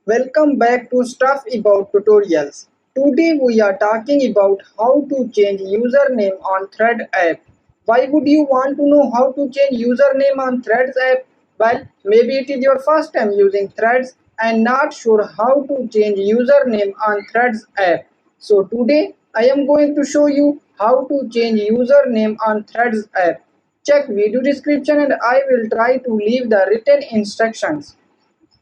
Welcome back to Stuff About Tutorials. Today we are talking about how to change username on Thread app. Why would you want to know how to change username on Threads app? Well, maybe it is your first time using Threads and not sure how to change username on Threads app. So today I am going to show you how to change username on Threads app. Check video description and I will try to leave the written instructions.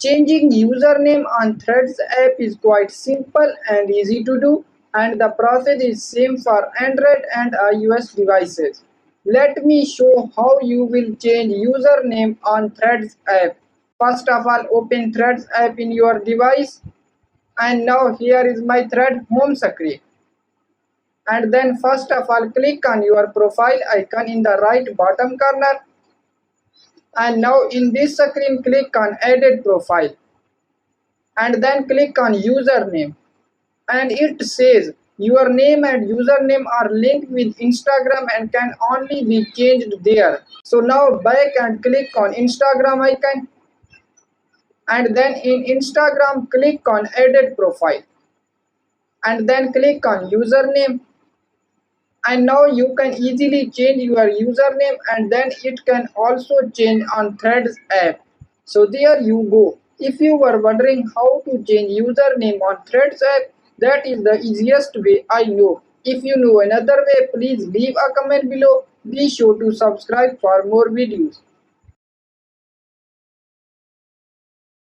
Changing username on Threads app is quite simple and easy to do, and the process is same for Android and iOS devices. Let me show how you will change username on Threads app. First of all, open Threads app in your device, and now here is my Thread home screen. And then first of all, click on your profile icon in the right bottom corner, and now in this screen click on edit profile and then click on username, and it says your name and username are linked with Instagram and can only be changed there. So now back and click on Instagram icon, and then in Instagram click on edit profile and then click on username, and now you can easily change your username and then it can also change on Threads app. So there you go. If you were wondering how to change username on Threads app, that is the easiest way I know. If you know another way, please leave a comment below. Be sure to subscribe for more videos.